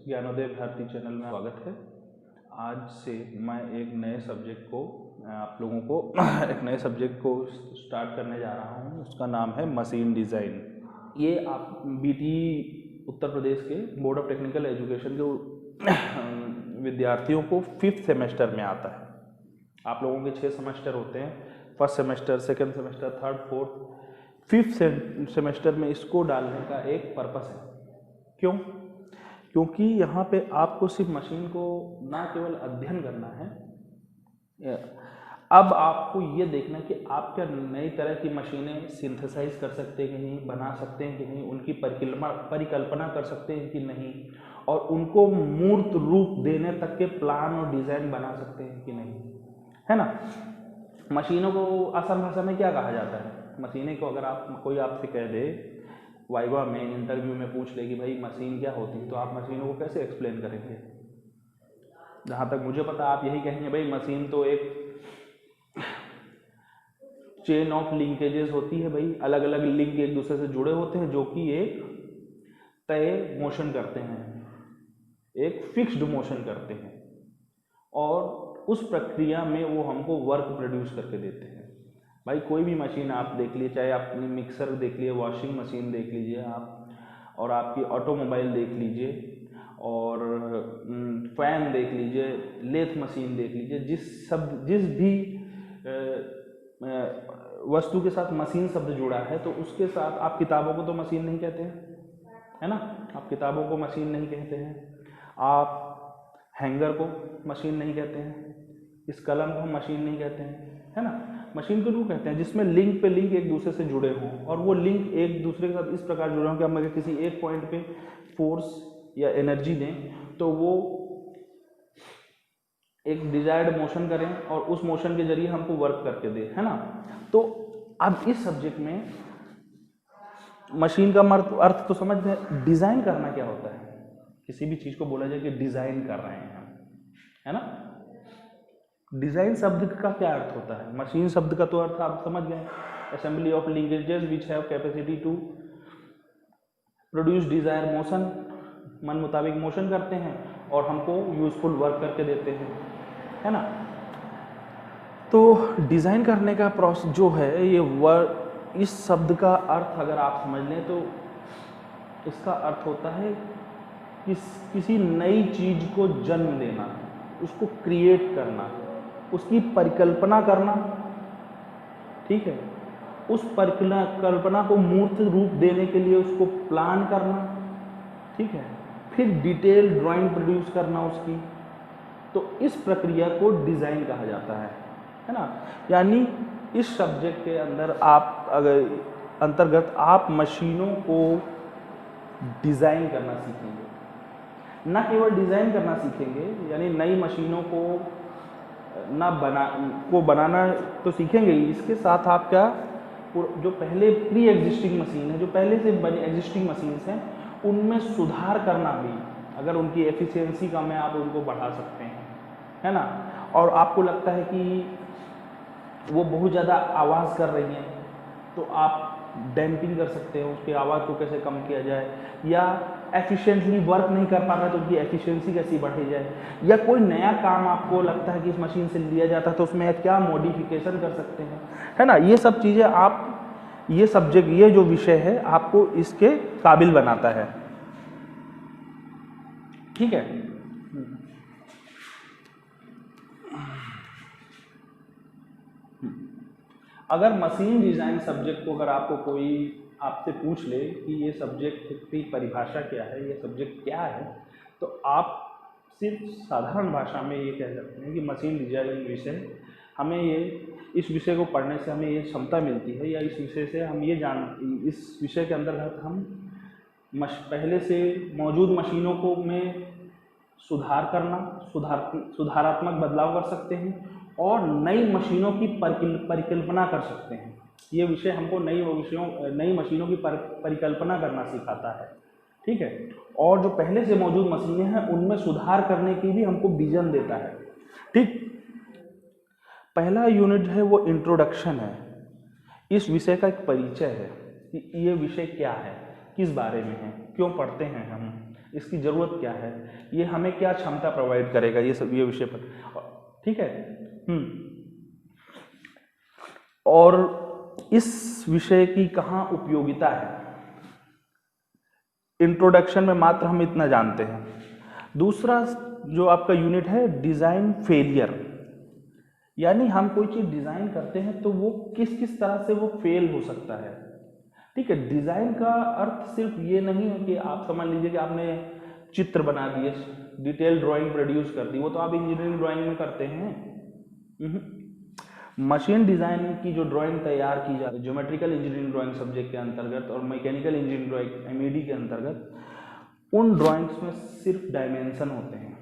Gyanodaya Bharti channel में स्वागत है। आज से मैं एक नए सब्जेक्ट को आप लोगों को एक नए सब्जेक्ट को स्टार्ट करने जा रहा हूँ। उसका नाम है मशीन डिज़ाइन। ये आप बीटी उत्तर प्रदेश के बोर्ड ऑफ टेक्निकल एजुकेशन के विद्यार्थियों को 5th सेमेस्टर में आता है। आप लोगों के 6 सेमेस्टर होते हैं, first semester, second semester, third, fourth, 5th semester में इसको डालने का एक पर्पस है। क्यों? क्योंकि यहाँ पे आपको सिर्फ मशीन को ना केवल अध्ययन करना है, अब आपको ये देखना कि आप क्या नई तरह की मशीनें सिंथेसाइज कर सकते हैं कि नहीं, बना सकते हैं कि नहीं, उनकी परिकल्पना कर सकते हैं कि नहीं, और उनको मूर्त रूप देने तक के प्लान और डिज़ाइन बना सकते हैं कि नहीं, है ना। मशीनों को आसान भाषा में क्या कहा जाता है? मशीनें को अगर कोई आपसे कह दे, वाइवा में, इंटरव्यू में पूछ ले कि भाई मशीन क्या होती है, तो आप मशीनों को कैसे एक्सप्लेन करेंगे? जहाँ तक मुझे पता आप यही कहेंगे, भाई मशीन तो एक चेन ऑफ लिंकेजेस होती है, भाई अलग अलग लिंक एक दूसरे से जुड़े होते हैं जो कि एक तय मोशन करते हैं, एक फिक्स्ड मोशन करते हैं, और उस प्रक्रिया में वो हमको वर्क प्रोड्यूस करके देते हैं। भाई कोई भी मशीन आप देख लीजिए, चाहे आपने मिक्सर देख लिए, वॉशिंग मशीन देख लीजिए आप, और आपकी ऑटोमोबाइल देख लीजिए, और फैन देख लीजिए, लेथ मशीन देख लीजिए, जिस भी वस्तु के साथ मशीन शब्द जुड़ा है, तो उसके साथ आप किताबों को तो मशीन नहीं कहते हैं, है ना। आप किताबों को मशीन नहीं कहते हैं, आप हैंगर को मशीन नहीं कहते हैं, इस कलम को हम मशीन नहीं कहते हैं, है ना। मशीन को क्यों कहते हैं? जिसमें लिंक पे लिंक एक दूसरे से जुड़े हों, और वो लिंक एक दूसरे के साथ इस प्रकार जुड़े हों कि हम अगर किसी एक पॉइंट पे फोर्स या एनर्जी दें तो वो एक डिजायर्ड मोशन करें और उस मोशन के जरिए हमको वर्क करके दे, है ना। तो अब इस सब्जेक्ट में मशीन का अर्थ तो समझ में, डिजाइन करना क्या होता है? किसी भी चीज को बोला जाए कि डिजाइन कर रहे हैं हम, है ना। डिजाइन शब्द का क्या अर्थ होता है? मशीन शब्द का तो अर्थ आप समझ गए, assembly of linkages which have capacity to produce desired motion, मन मुताबिक मोशन करते हैं और हमको यूजफुल वर्क करके देते हैं, है ना। तो डिजाइन करने का प्रोसेस जो है, ये वर्क, इस शब्द का अर्थ अगर आप समझ लें तो इसका अर्थ होता है किसी नई चीज को जन्म देना, उसको क्रिएट करना, उसकी परिकल्पना करना, ठीक है। उस परिकल्पना को मूर्त रूप देने के लिए उसको प्लान करना, ठीक है, फिर डिटेल ड्राइंग प्रोड्यूस करना उसकी। तो इस प्रक्रिया को डिजाइन कहा जाता है ना। यानी इस सब्जेक्ट के अंदर अंतर्गत आप मशीनों को डिजाइन करना सीखेंगे, ना केवल डिजाइन करना सीखेंगे, यानी नई मशीनों को बनाना तो सीखेंगे ही, इसके साथ आप क्या, जो पहले प्री एग्जिस्टिंग मशीन है, जो पहले से बनी एग्जिस्टिंग मशीन्स हैं, उनमें सुधार करना भी, अगर उनकी एफिशिएंसी कम है आप उनको बढ़ा सकते हैं, है ना। और आपको लगता है कि वो बहुत ज़्यादा आवाज़ कर रही हैं, तो आप डैम्पिंग कर सकते हैं, उसकी आवाज़ को कैसे कम किया जाए, या एफिशिएंटली वर्क नहीं कर पा रहा है तो उनकी एफिशिएंसी कैसी बढ़ी जाए, या कोई नया काम आपको लगता है कि इस मशीन से लिया जाता है तो उसमें क्या मॉडिफिकेशन कर सकते हैं, है ना। ये सब चीज़ें आप, ये सब्जेक्ट, ये जो विषय है आपको इसके काबिल बनाता है, ठीक है। अगर मशीन डिज़ाइन सब्जेक्ट को अगर आपको कोई आपसे पूछ ले कि ये सब्जेक्ट की परिभाषा क्या है, ये सब्जेक्ट क्या है, तो आप सिर्फ साधारण भाषा में ये कह सकते हैं कि मशीन डिज़ाइन विषय, हमें ये, इस विषय को पढ़ने से हमें ये क्षमता मिलती है, या इस विषय से हम ये इस विषय के अंतर्गत हम पहले से मौजूद मशीनों को में सुधार करना, सुधारात्मक बदलाव कर सकते हैं, और नई मशीनों की परिकल्पना कर सकते हैं। ये विषय हमको नई मशीनों की परिकल्पना करना सिखाता है, ठीक है। और जो पहले से मौजूद मशीनें हैं उनमें सुधार करने की भी हमको विजन देता है, ठीक। पहला यूनिट है वो इंट्रोडक्शन है, इस विषय का एक परिचय है कि ये विषय क्या है, किस बारे में है, क्यों पढ़ते हैं हम, इसकी ज़रूरत क्या है, ये हमें क्या क्षमता प्रोवाइड करेगा, ये सब ये विषय पर, ठीक है। और इस विषय की कहाँ उपयोगिता है, इंट्रोडक्शन में मात्र हम इतना जानते हैं। दूसरा जो आपका यूनिट है डिज़ाइन फेलियर, यानी हम कोई चीज़ डिज़ाइन करते हैं तो वो किस किस तरह से वो फेल हो सकता है, ठीक है। डिज़ाइन का अर्थ सिर्फ ये नहीं है कि आप समझ लीजिए कि आपने चित्र बना दिए, डिटेल ड्राइंग प्रोड्यूस कर दी, वो तो आप इंजीनियरिंग ड्राइंग में करते हैं। मशीन डिज़ाइन की जो ड्राइंग तैयार की जाती है ज्योमेट्रिकल इंजीनियरिंग ड्राइंग सब्जेक्ट के अंतर्गत और मैकेनिकल इंजीनियरिंग ड्राइंग MED के अंतर्गत, उन ड्राइंग्स में सिर्फ डायमेंशन होते हैं,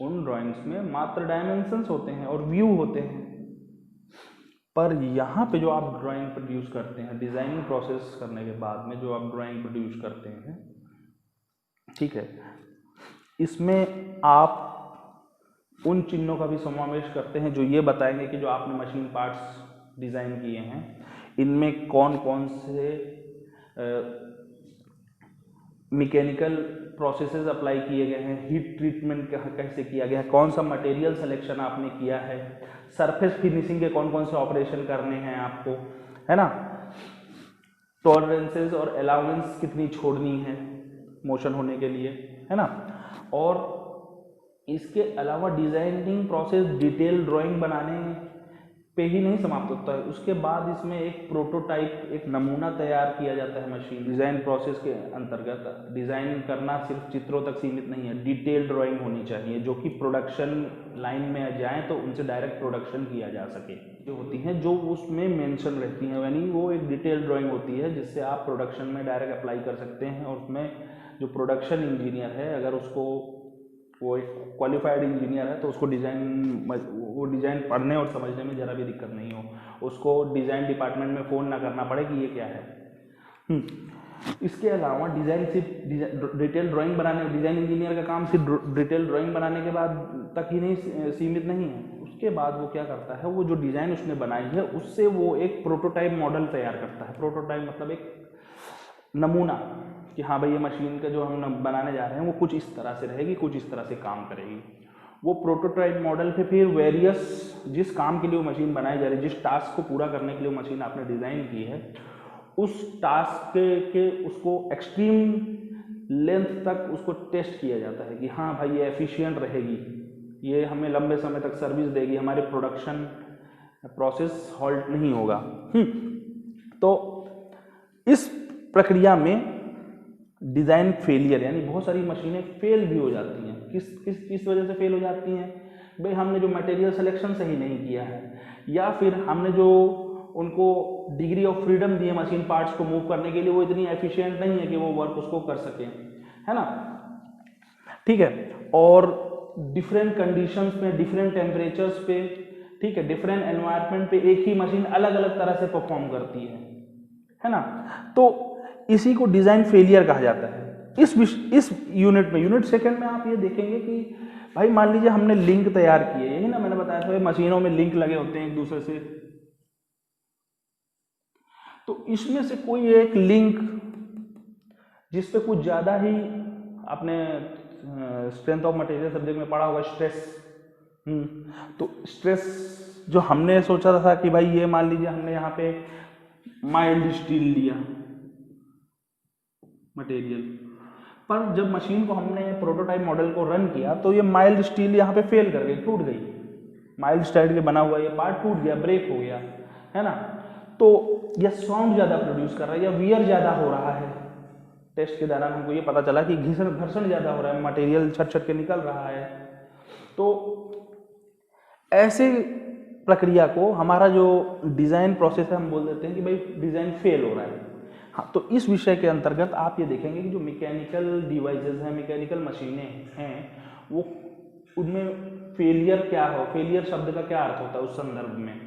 उन ड्राइंग्स में मात्र डायमेंशंस होते हैं और व्यू होते हैं। पर यहाँ पे जो आप ड्राइंग प्रोड्यूस करते हैं, डिज़ाइनिंग प्रोसेस करने के बाद में जो आप ड्राइंग प्रोड्यूस करते हैं, ठीक है, इसमें आप उन चिन्हों का भी समावेश करते हैं जो ये बताएंगे कि जो आपने मशीन पार्ट्स डिज़ाइन किए हैं इनमें कौन कौन से मैकेनिकल प्रोसेसेस अप्लाई किए गए हैं, हीट ट्रीटमेंट कैसे किया गया है, कौन सा मटेरियल सिलेक्शन आपने किया है, सरफेस फिनिशिंग के कौन कौन से ऑपरेशन करने हैं आपको, है ना, टॉलरेंसेस और अलाउंस कितनी छोड़नी है मोशन होने के लिए, है ना। और इसके अलावा डिज़ाइनिंग प्रोसेस डिटेल ड्राइंग बनाने पे ही नहीं समाप्त होता है, उसके बाद इसमें एक प्रोटोटाइप, एक नमूना तैयार किया जाता है मशीन डिज़ाइन प्रोसेस के अंतर्गत। डिज़ाइन करना सिर्फ चित्रों तक सीमित नहीं है, डिटेल ड्राइंग होनी चाहिए जो कि प्रोडक्शन लाइन में जाएँ तो उनसे डायरेक्ट प्रोडक्शन किया जा सके, जो होती हैं जो उसमें मेंशन रहती हैं, यानी वो एक डिटेल ड्राइंग होती है जिससे आप प्रोडक्शन में डायरेक्ट अप्लाई कर सकते हैं। और उसमें जो प्रोडक्शन इंजीनियर है, अगर उसको वो एक क्वालिफाइड इंजीनियर है तो उसको डिज़ाइन पढ़ने और समझने में ज़रा भी दिक्कत नहीं हो, उसको डिज़ाइन डिपार्टमेंट में फ़ोन ना करना पड़े कि ये क्या है। इसके अलावा डिज़ाइन सिर्फ डिटेल ड्राइंग बनाने, डिज़ाइन इंजीनियर का काम सिर्फ डिटेल ड्राइंग बनाने के बाद तक ही नहीं सीमित नहीं है, उसके बाद वो क्या करता है, वो जो डिज़ाइन उसने बनाई है उससे वो एक प्रोटोटाइप मॉडल तैयार करता है। प्रोटोटाइप मतलब एक नमूना कि हाँ भाई ये मशीन का जो हम बनाने जा रहे हैं वो कुछ इस तरह से रहेगी, कुछ इस तरह से काम करेगी। वो प्रोटोटाइप मॉडल पे फिर वेरियस जिस काम के लिए वो मशीन बनाई जा रही है, जिस टास्क को पूरा करने के लिए वो मशीन आपने डिज़ाइन की है, उस टास्क के उसको एक्सट्रीम लेंथ तक उसको टेस्ट किया जाता है कि हाँ भाई ये एफिशिएंट रहेगी, ये हमें लंबे समय तक सर्विस देगी, हमारे प्रोडक्शन प्रोसेस हॉल्ट नहीं होगा। तो इस प्रक्रिया में डिज़ाइन फेलियर, यानी बहुत सारी मशीनें फेल भी हो जाती हैं। किस वजह से फेल हो जाती हैं भाई, हमने जो मटेरियल सिलेक्शन सही नहीं किया है, या फिर हमने जो उनको डिग्री ऑफ फ्रीडम दी है मशीन पार्ट्स को मूव करने के लिए, वो इतनी एफिशिएंट नहीं है कि वो वर्क उसको कर सकें, है ना, ठीक है। और डिफरेंट कंडीशंस में, डिफरेंट टेम्परेचर्स पे, ठीक है, डिफरेंट एनवायरनमेंट पे एक ही मशीन अलग अलग तरह से परफॉर्म करती है ना। तो इसी को डिज़ाइन फेलियर कहा जाता है। इस यूनिट में, यूनिट सेकंड में आप ये देखेंगे कि भाई मान लीजिए हमने लिंक तैयार किए, यही ना मैंने बताया था मशीनों में लिंक लगे होते हैं एक दूसरे से, तो इसमें से कोई एक लिंक जिस पे कुछ ज़्यादा ही आपने स्ट्रेंथ ऑफ मटेरियल सब्जेक्ट में पढ़ा होगा, स्ट्रेस, तो स्ट्रेस जो हमने सोचा था कि भाई ये मान लीजिए हमने यहाँ पे माइल्ड स्टील लिया मटेरियल, पर जब मशीन को हमने प्रोटोटाइप मॉडल को रन किया तो ये माइल्ड स्टील यहाँ पे फेल कर गई, टूट गई, माइल्ड स्टील के बना हुआ ये पार्ट टूट गया, ब्रेक हो गया, है ना। तो यह साउंड ज़्यादा प्रोड्यूस कर रहा है या वियर ज़्यादा हो रहा है। टेस्ट के दौरान हमको ये पता चला कि घर्षण ज़्यादा हो रहा है, मटेरियल छट छट के निकल रहा है। तो ऐसे प्रक्रिया को हमारा जो डिज़ाइन प्रोसेस है हम बोल देते हैं कि भाई डिज़ाइन फेल हो रहा है। हाँ, तो इस विषय के अंतर्गत आप ये देखेंगे कि जो मैकेनिकल डिवाइसेस हैं, मैकेनिकल मशीनें हैं, वो उनमें फेलियर क्या हो, फेलियर शब्द का क्या अर्थ होता है उस संदर्भ में,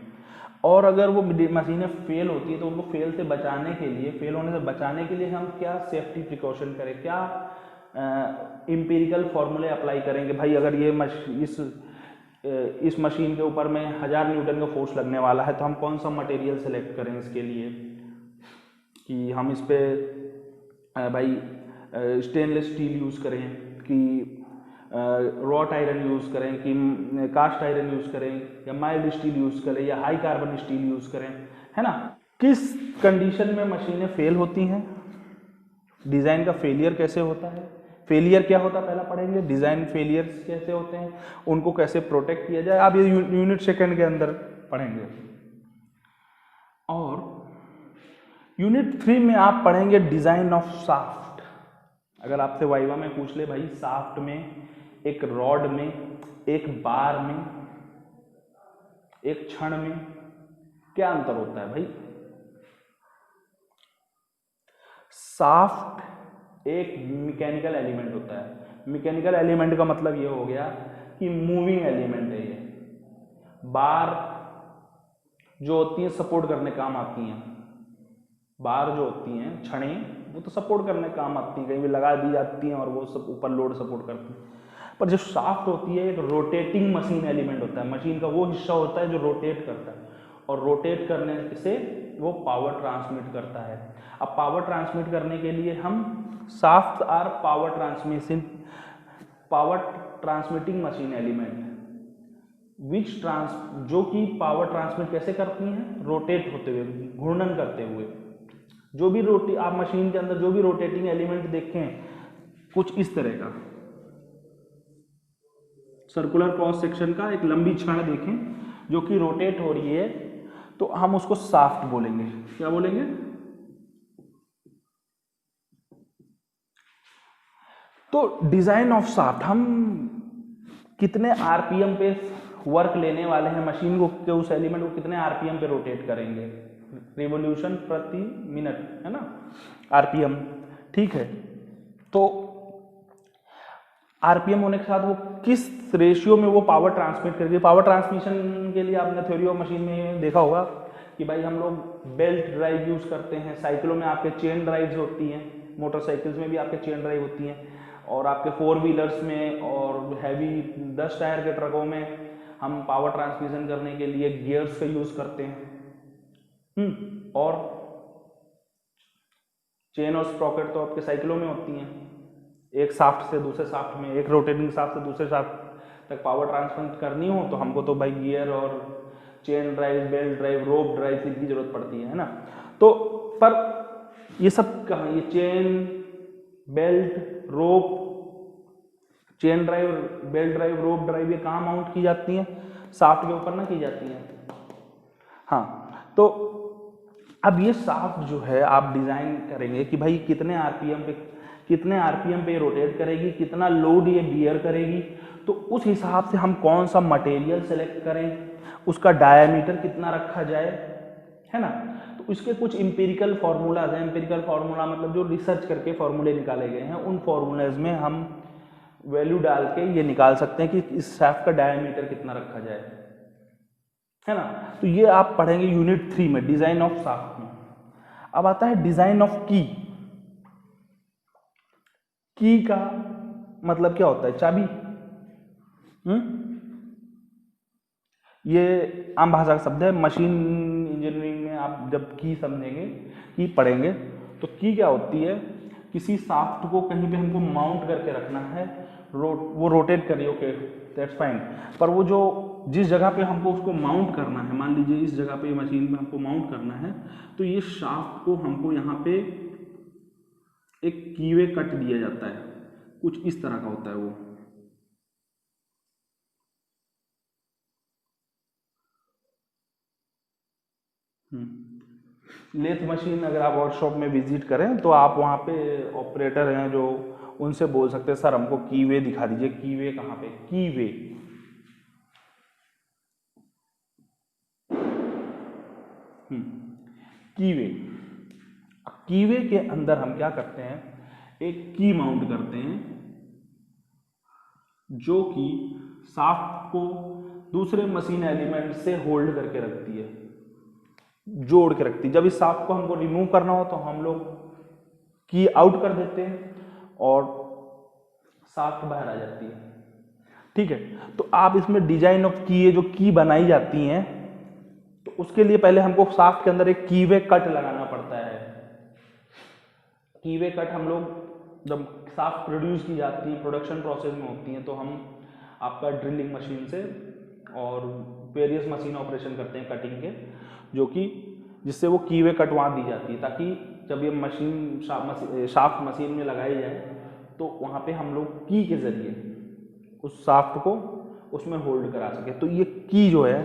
और अगर वो मशीनें फेल होती है तो उनको फेल से बचाने के लिए, फेल होने से बचाने के लिए हम क्या सेफ्टी प्रिकॉशन करें, क्या एम्पिरिकल फॉर्मूले अप्लाई करेंगे। भाई अगर ये इस मशीन के ऊपर में 1000 न्यूटन का फोर्स लगने वाला है तो हम कौन सा मटेरियल सेलेक्ट करें इसके लिए, कि हम इस पे भाई स्टेनलेस स्टील यूज़ करें कि रॉट आयरन यूज़ करें कि कास्ट आयरन यूज़ करें या माइल्ड स्टील यूज़ करें या हाई कार्बन स्टील यूज़ करें, है ना। किस कंडीशन में मशीनें फेल होती हैं, डिज़ाइन का फेलियर कैसे होता है, फेलियर क्या होता है पहला पढ़ेंगे, डिज़ाइन फेलियर्स कैसे होते हैं, उनको कैसे प्रोटेक्ट किया जाए, आप ये यूनिट सेकंड के अंदर पढ़ेंगे। और यूनिट 3 में आप पढ़ेंगे डिज़ाइन ऑफ शाफ्ट। अगर आपसे वाइवा में पूछ ले भाई शाफ्ट में, एक रॉड में, एक बार में, एक छड़ में क्या अंतर होता है भाई। शाफ्ट एक मैकेनिकल एलिमेंट होता है। मैकेनिकल एलिमेंट का मतलब ये हो गया कि मूविंग एलिमेंट है ये। बार जो होती हैं सपोर्ट करने काम आती हैं, बार जो होती हैं छड़ें वो तो सपोर्ट करने काम आती हैं, कहीं भी लगा दी जाती हैं और वो सब ऊपर लोड सपोर्ट करती हैं। पर जो शाफ्ट होती है एक रोटेटिंग मशीन एलिमेंट होता है, मशीन का वो हिस्सा होता है जो रोटेट करता है और रोटेट करने से वो पावर ट्रांसमिट करता है। अब पावर ट्रांसमिट करने के लिए हम shaft or power transmitting machine element जो कि पावर ट्रांसमिट कैसे करती हैं, रोटेट होते हुए, घूर्णन करते हुए। जो भी आप मशीन के अंदर जो भी रोटेटिंग एलिमेंट देखें कुछ इस तरह का सर्कुलर क्रॉस सेक्शन का एक लंबी छड़ देखें जो कि रोटेट हो रही है, तो हम उसको शाफ्ट बोलेंगे। क्या बोलेंगे, तो डिजाइन ऑफ शाफ्ट, हम कितने आरपीएम पे वर्क लेने वाले हैं, मशीन को के उस एलिमेंट को कितने आरपीएम पे रोटेट करेंगे, रिवॉल्यूशन प्रति मिनट, है ना, आरपीएम, ठीक है। तो आरपीएम होने के साथ वो किस रेशियो में वो पावर ट्रांसमिट करेगी। पावर ट्रांसमिशन के लिए आपने थ्योरी ऑफ मशीन में देखा होगा कि भाई हम लोग बेल्ट ड्राइव यूज करते हैं, साइकिलों में आपके चेन ड्राइव्स होती हैं, मोटरसाइकिल्स में भी आपके चेन ड्राइव होती हैं, और आपके 4 व्हीलर्स में और हैवी 10 टायर के ट्रकों में हम पावर ट्रांसमिशन करने के लिए गियर्स का यूज करते हैं। और चेन और स्प्रॉकेट तो आपके साइकिलों में होती हैं, एक शाफ्ट से दूसरे शाफ्ट में, एक रोटेटिंग शाफ्ट से दूसरे शाफ्ट तक पावर ट्रांसफर करनी हो तो हमको तो भाई गियर और चेन ड्राइव, बेल्ट ड्राइव, रोप ड्राइव की जरूरत पड़ती है ना। तो पर ये सब कहाँ, ये चेन, बेल्ट, रोप, चेन ड्राइव, बेल्ट ड्राइव, रोप ड्राइव, ये कहाँ माउंट की जाती हैं, शाफ्ट के ऊपर ना की जाती हैं। हाँ, तो अब ये शाफ्ट जो है आप डिजाइन करेंगे कि भाई कितने आरपीएम पे रोटेट करेगी, कितना लोड ये बियर करेगी, तो उस हिसाब से हम कौन सा मटेरियल सेलेक्ट करें, उसका डायामीटर कितना रखा जाए, है ना। तो इसके कुछ इंपेरिकल फार्मूलाज हैं। इंपेरिकल फार्मूला मतलब जो रिसर्च करके फार्मूले निकाले गए हैं, उन फार्मूलाज में हम वैल्यू डाल के ये निकाल सकते हैं कि इस शाफ्ट का डायामीटर कितना रखा जाए, है ना। तो ये आप पढ़ेंगे यूनिट 3 में, डिजाइन ऑफ शाफ्ट में। अब आता है डिजाइन ऑफ की। की का मतलब क्या होता है, चाबी। ये आम भाषा का शब्द है। मशीन इंजीनियरिंग में आप जब की समझेंगे, की पढ़ेंगे, तो की क्या होती है, किसी शाफ्ट को कहीं पे हमको माउंट करके रखना है, वो रोटेट कर रही है, ओके दैट्स फाइन, पर वो जो जिस जगह पे हमको उसको माउंट करना है, मान लीजिए इस जगह पे मशीन में हमको माउंट करना है, तो ये शाफ्ट को हमको यहाँ पे एक कीवे कट दिया जाता है, कुछ इस तरह का होता है वो। लेथ मशीन अगर आप वर्कशॉप में विजिट करें तो आप वहाँ पे ऑपरेटर हैं जो उनसे बोल सकते हैं सर हमको कीवे दिखा दीजिए। कीवे कहाँ पे, कीवे, कीवे। कीवे के अंदर हम क्या करते हैं, एक की माउंट करते हैं जो कि शाफ्ट को दूसरे मशीन एलिमेंट से होल्ड करके रखती है, जोड़ के रखती है। जब इस शाफ्ट को हमको रिमूव करना हो तो हम लोग की आउट कर देते हैं और शाफ्ट बाहर आ जाती है, ठीक है। तो आप इसमें डिजाइन ऑफ की, जो की बनाई जाती हैं, तो उसके लिए पहले हमको शाफ्ट के अंदर एक कीवे कट लगाना पड़ता है। कीवे कट हम लोग जब साफ्ट प्रोड्यूस की जाती है, प्रोडक्शन प्रोसेस में होती हैं, तो हम आपका ड्रिलिंग मशीन से और वेरियस मशीन ऑपरेशन करते हैं कटिंग के, जो कि जिससे वो कीवे कटवा दी जाती है, ताकि जब ये मशीन शाफ्ट मशीन में लगाई जाए तो वहाँ पे हम लोग की के ज़रिए उस शाफ्ट को उसमें होल्ड करा सके। तो ये की जो है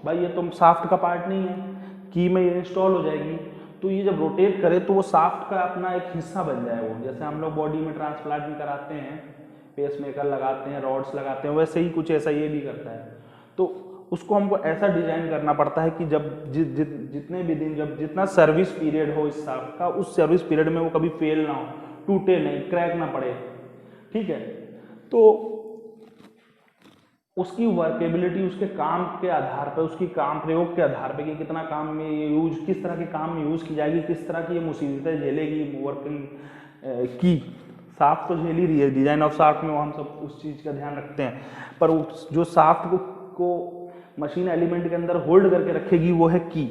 भाई, ये तो शाफ्ट का पार्ट नहीं है, की में ये इंस्टॉल हो जाएगी, तो ये जब रोटेट करे तो वो शाफ्ट का अपना एक हिस्सा बन जाए। वो जैसे हम लोग बॉडी में ट्रांसप्लांट भी कराते हैं, पेस मेकर लगाते हैं, रॉड्स लगाते हैं, वैसे ही कुछ ऐसा ये भी करता है। तो उसको हमको ऐसा डिजाइन करना पड़ता है कि जब जितने भी दिन, जब जितना सर्विस पीरियड हो इस शाफ्ट का, उस सर्विस पीरियड में वो कभी फेल ना हो, टूटे नहीं, क्रैक ना पड़े, ठीक है। तो उसकी वर्केबिलिटी उसके काम के आधार पर, उसकी काम प्रयोग के आधार पर कि कितना काम में ये यूज, किस तरह के काम में यूज़ की जाएगी, किस तरह की ये मुसीबतें झेलेगी वर्किंग की। शाफ्ट तो झेल ही रही है, डिजाइन ऑफ शाफ्ट में हम सब उस चीज़ का ध्यान रखते हैं, पर जो शाफ्ट को मशीन एलिमेंट के अंदर होल्ड करके रखेगी वो है की।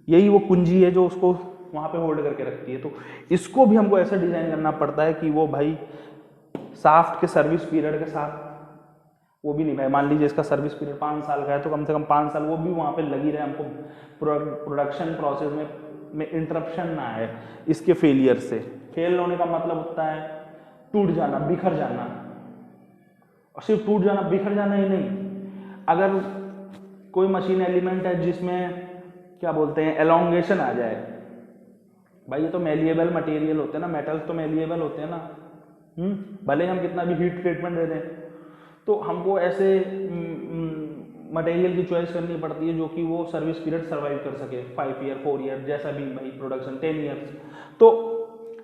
यही वो कुंजी है जो उसको वहाँ पे होल्ड करके रखती है। तो इसको भी हमको ऐसा डिजाइन करना पड़ता है कि वो भाई शाफ्ट के सर्विस पीरियड के साथ वो भी नहीं भाई, मान लीजिए इसका सर्विस पीरियड 5 साल का है, तो कम से कम 5 साल वो भी वहाँ पे लगी रहे, हमको प्रोडक्शन प्रोसेस में इंटरप्शन ना आए इसके फेलियर से। फेल होने का मतलब होता है टूट जाना, बिखर जाना, और सिर्फ टूट जाना बिखर जाना ही नहीं, अगर कोई मशीन एलिमेंट है जिसमें क्या बोलते हैं एलोंगेशन आ जाए, भाई ये तो मेलिएबल मटेरियल होते हैं ना, मेटल्स तो मेलिएबल होते हैं ना, भले हम कितना भी हीट ट्रीटमेंट दे दें, तो हमको ऐसे मटेरियल की चॉइस करनी पड़ती है जो कि वो सर्विस पीरियड सर्वाइव कर सके, 5 ईयर 4 ईयर जैसा भी भाई, प्रोडक्शन 10 ईयर्स। तो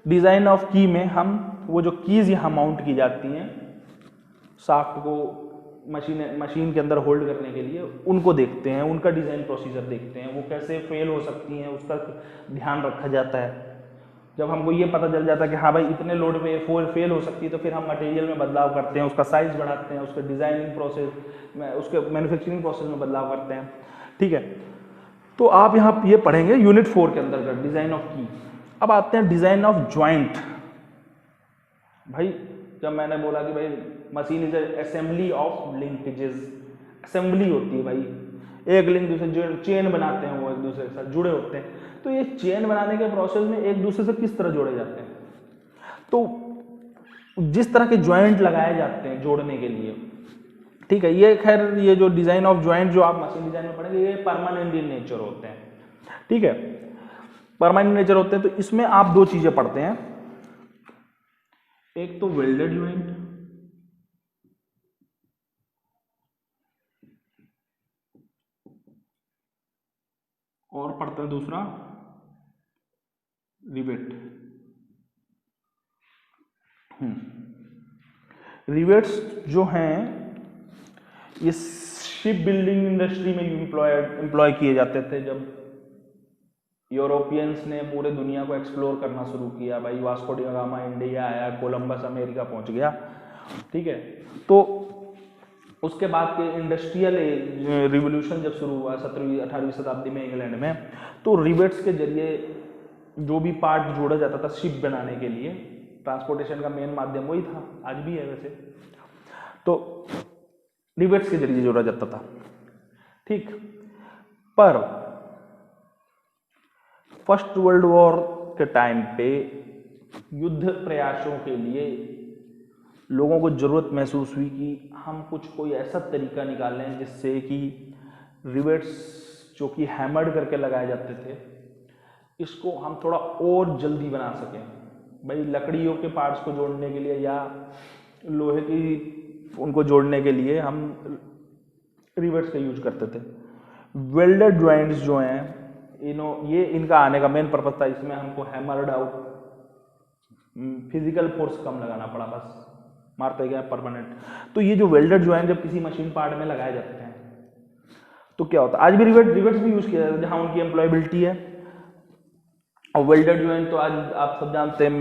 डिज़ाइन ऑफ की में हम वो जो कीज यहाँ माउंट की जाती हैं शाफ्ट को मशीन के अंदर होल्ड करने के लिए, उनको देखते हैं, उनका डिज़ाइन प्रोसीजर देखते हैं, वो कैसे फेल हो सकती हैं उसका ध्यान रखा जाता है। जब हमको ये पता चल जाता है कि हाँ भाई इतने लोड पे फेल हो सकती है, तो फिर हम मटेरियल में बदलाव करते हैं, उसका साइज बढ़ाते हैं, उसके डिज़ाइनिंग प्रोसेस में, उसके मैन्युफैक्चरिंग प्रोसेस में बदलाव करते हैं, ठीक है। तो आप यहाँ ये पढ़ेंगे यूनिट 4 के अंतर्गत डिज़ाइन ऑफ की। अब आते हैं डिज़ाइन ऑफ ज्वाइंट। भाई जब मैंने बोला कि भाई machine is assembly of linkages, assembly होती है भाई, एक लिंक दूसरे चेन बनाते हैं, वो एक दूसरे के साथ जुड़े होते हैं। तो ये चेन बनाने के प्रोसेस में एक दूसरे से किस तरह जोड़े जाते हैं, तो जिस तरह के ज्वाइंट लगाए जाते हैं जोड़ने के लिए, ठीक है। ये खैर ये जो डिजाइन ऑफ ज्वाइंट जो आप मशीन डिजाइन में पढ़ेंगे, ये परमानेंट इन नेचर होते हैं, ठीक है, परमानेंट नेचर होते हैं। तो इसमें आप दो चीजें पढ़ते हैं, एक तो वेल्डेड ज्वाइंट, और पढ़ते हैं दूसरा रिवेट। रिवेट्स जो हैं ये शिप बिल्डिंग इंडस्ट्री में एम्प्लॉय किए जाते थे। जब यूरोपियंस ने पूरे दुनिया को एक्सप्लोर करना शुरू किया, भाई वास्को डी गामा इंडिया आया, कोलंबस अमेरिका पहुंच गया, ठीक है। तो उसके बाद के इंडस्ट्रियल रिवोल्यूशन जब शुरू हुआ 17वीं 18वीं शताब्दी में इंग्लैंड में, तो रिवेट्स के जरिए जो भी पार्ट जोड़ा जाता था शिप बनाने के लिए, ट्रांसपोर्टेशन का मेन माध्यम वही था, आज भी है वैसे, तो रिवेट्स के जरिए जोड़ा जाता था, ठीक। पर फर्स्ट वर्ल्ड वॉर के टाइम पे युद्ध प्रयासों के लिए लोगों को जरूरत महसूस हुई कि हम कोई ऐसा तरीका निकालें जिससे कि रिवेट्स जो कि हैमर्ड करके लगाए जाते थे, इसको हम थोड़ा और जल्दी बना सकें। भाई लकड़ियों के पार्ट्स को जोड़ने के लिए या लोहे की उनको जोड़ने के लिए हम रिवेट्स का यूज करते थे। वेल्डेड ज्वाइंट्स जो हैं ये इनका आने का मेन पर्पस था, इसमें हमको हैमर्ड आउट फिजिकल फोर्स कम लगाना पड़ा, बस मारते गए परमानेंट। तो ये जो वेल्डेड ज्वाइंट जब किसी मशीन पार्ट में लगाए जाते हैं तो क्या होता है, आज भी रिवेट्स भी यूज किया जाता है जहां उनकी एम्प्लॉयबिलिटी है। और वेल्डेड ज्वाइंट तो आज आप सब जानते हैं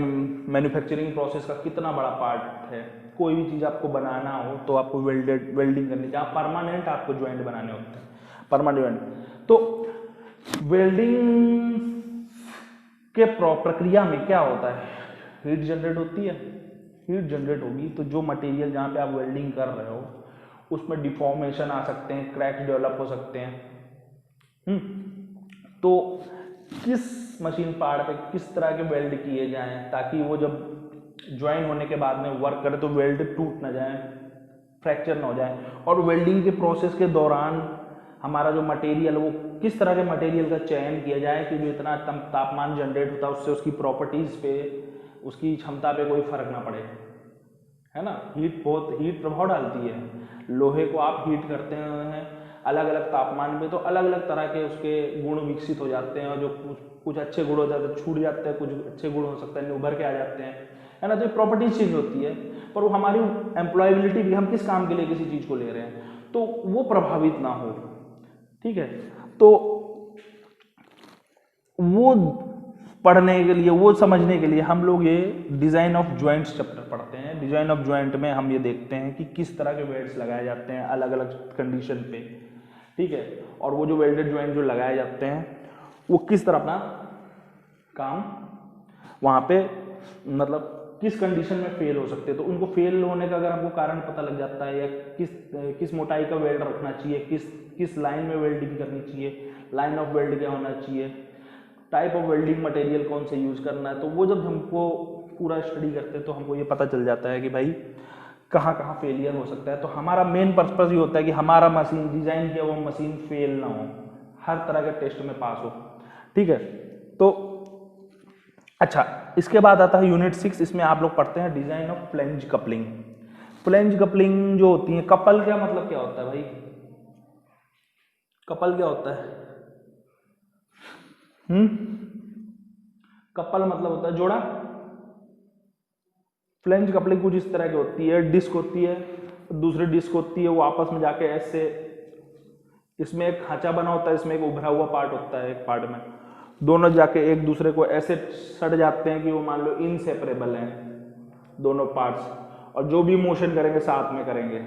मैन्युफैक्चरिंग प्रोसेस का कितना बड़ा पार्ट है। कोई भी चीज आपको बनाना हो तो आपको वेल्डिंग करनी, जहाँ परमानेंट आपको ज्वाइंट बनाने होते हैं, परमानेंट। तो वेल्डिंग के प्रक्रिया में क्या होता है, हीट जनरेट होती है, हीट जनरेट होगी तो जो मटेरियल जहाँ पे आप वेल्डिंग कर रहे हो उसमें डिफॉर्मेशन आ सकते हैं, क्रैक्स डेवलप हो सकते हैं। तो किस मशीन पार्ट पे किस तरह के वेल्ड किए जाएं ताकि वो जब ज्वाइन होने के बाद में वर्क करे तो वेल्ड टूट ना जाए, फ्रैक्चर ना हो जाए, और वेल्डिंग के प्रोसेस के दौरान हमारा जो मटेरियल वो किस तरह के मटेरियल का चयन किया जाए कि जो इतना तापमान जनरेट होता है उससे उसकी प्रॉपर्टीज़ पे, उसकी क्षमता पे कोई फर्क ना पड़े, है ना। हीट प्रभाव डालती है। लोहे को आप हीट करते हैं अलग अलग तापमान पे तो अलग अलग तरह के उसके गुण विकसित हो जाते हैं, और जो कुछ अच्छे गुण हो जाते हैं छूट जाते हैं, कुछ अच्छे गुण हो सकते हैं उभर के आ जाते हैं, है ना। तो प्रॉपर्टीज चेंज होती है, पर वो हमारी एम्प्लॉयबिलिटी भी, हम किस काम के लिए किसी चीज़ को ले रहे हैं तो वो प्रभावित ना हो, ठीक है। तो वो पढ़ने के लिए, वो समझने के लिए हम लोग ये डिज़ाइन ऑफ जॉइंट्स चैप्टर पढ़ते हैं। डिज़ाइन ऑफ जॉइंट में हम ये देखते हैं कि किस तरह के वेल्ड्स लगाए जाते हैं अलग अलग कंडीशन पे, ठीक है। और वो जो वेल्डेड जॉइंट जो लगाए जाते हैं वो किस तरह अपना काम वहाँ पे मतलब किस कंडीशन में फेल हो सकते हैं। तो उनको फेल होने का अगर हमको कारण पता लग जाता है, या किस मोटाई का वेल्ड रखना चाहिए, किस लाइन में वेल्डिंग करनी चाहिए, लाइन ऑफ वेल्ड क्या होना चाहिए, टाइप ऑफ वेल्डिंग मटेरियल कौन से यूज़ करना है, तो वो जब हमको पूरा स्टडी करते हैं तो हमको ये पता चल जाता है कि भाई कहाँ कहाँ फेलियर हो सकता है। तो हमारा मेन पर्पस ये होता है कि हमारा मशीन डिज़ाइन किया वो मशीन फेल ना हो, हर तरह के टेस्ट में पास हो, ठीक है। तो अच्छा, इसके बाद आता है यूनिट 6। इसमें आप लोग पढ़ते हैं design of flange coupling. Flange coupling जो होती है, कपल क्या मतलब क्या होता है भाई, कपल क्या होता है? कपल मतलब होता है जोड़ा। फ्लेंज कपलिंग कुछ इस तरह की होती है, डिस्क होती है, दूसरी डिस्क होती है, वो आपस में जाके ऐसे, इसमें एक खांचा बना होता है, इसमें एक उभरा हुआ पार्ट होता है, एक पार्ट में दोनों जाके एक दूसरे को ऐसे सट जाते हैं कि वो मान लो इनसेपरेबल हैं दोनों पार्ट्स, और जो भी मोशन करेंगे साथ में करेंगे,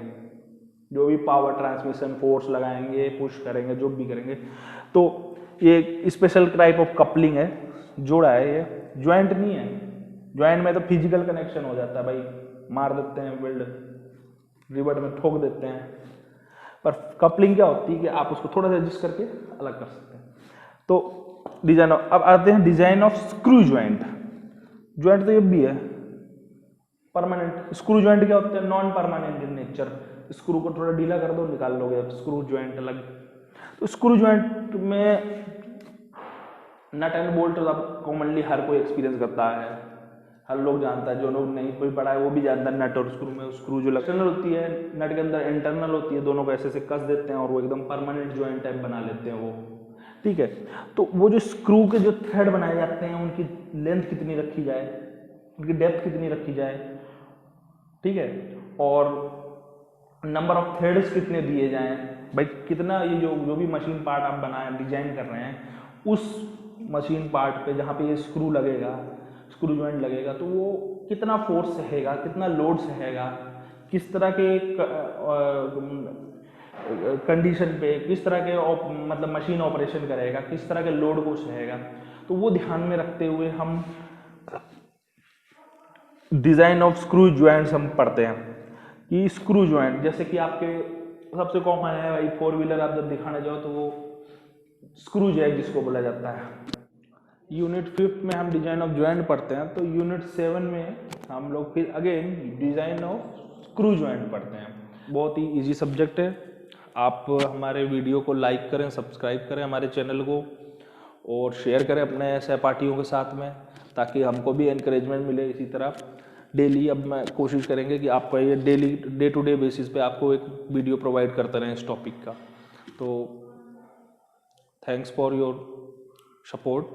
जो भी पावर ट्रांसमिशन फोर्स लगाएंगे, पुश करेंगे, जो भी करेंगे। तो ये स्पेशल टाइप ऑफ कपलिंग है, जोड़ा है, ये ज्वाइंट नहीं है। ज्वाइंट में तो फिजिकल कनेक्शन हो जाता है भाई, मार देते हैं वेल्ड, रिवर्ट में ठोक देते हैं, पर कपलिंग क्या होती है कि आप उसको थोड़ा सा एडजस्ट करके अलग कर सकते हैं। तो डिजाइन अब आते हैं design of screw joint. Joint तो ये भी है परमानेंट, स्क्रू ज्वाइंट क्या होता है? Non permanent in nature. Screw को थोड़ा ढीला कर दो, निकाल लोगे स्क्रू ज्वाइंट अलग। तो स्क्रू ज्वाइंट में नट एंड बोल्ट अब कॉमनली हर कोई एक्सपीरियंस करता है, हर लोग जानता है, जो लोग नहीं कोई पढ़ा है वो भी जानता है। नट और स्क्रू में स्क्रू जो एक्सटर्नल होती है, नट के अंदर इंटरनल होती है, दोनों को ऐसे से कस देते हैं और वो एकदम परमानेंट ज्वाइंट टाइप बना लेते हैं वो, ठीक है। तो वो जो स्क्रू के जो थ्रेड बनाए जाते हैं उनकी लेंथ कितनी रखी जाए, उनकी डेप्थ कितनी रखी जाए, ठीक है, और नंबर ऑफ थ्रेड्स कितने दिए जाएं भाई, कितना ये जो भी मशीन पार्ट आप बनाए डिजाइन कर रहे हैं उस मशीन पार्ट पे जहाँ पे ये स्क्रू लगेगा, स्क्रू ज्वाइंट लगेगा, तो वो कितना फोर्स सहेगा, कितना लोड सहेगा, किस तरह के कंडीशन पे, किस तरह के मतलब मशीन ऑपरेशन करेगा, किस तरह के लोड को सहेगा। तो वो ध्यान में रखते हुए हम डिज़ाइन ऑफ स्क्रू ज्वाइंट्स हम पढ़ते हैं कि स्क्रू ज्वाइंट जैसे कि आपके सबसे कॉमन है भाई, 4 व्हीलर आप जब दिखाने जाओ तो वो स्क्रू जैक जिसको बोला जाता है। यूनिट 5 में हम डिज़ाइन ऑफ ज्वाइंट पढ़ते हैं, तो यूनिट 7 में हम लोग फिर again design of screw joint पढ़ते हैं। बहुत ही इजी सब्जेक्ट है। आप हमारे वीडियो को लाइक करें, सब्सक्राइब करें हमारे चैनल को, और शेयर करें अपने सहपाठियों के साथ में, ताकि हमको भी एनकरेजमेंट मिले। इसी तरह डेली अब मैं कोशिश करेंगे कि आपका ये daily day to day basis पे आपको एक वीडियो प्रोवाइड करते रहें इस टॉपिक का। तो thanks for your support,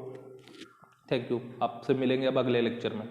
thank you. आपसे मिलेंगे अब अगले लेक्चर में।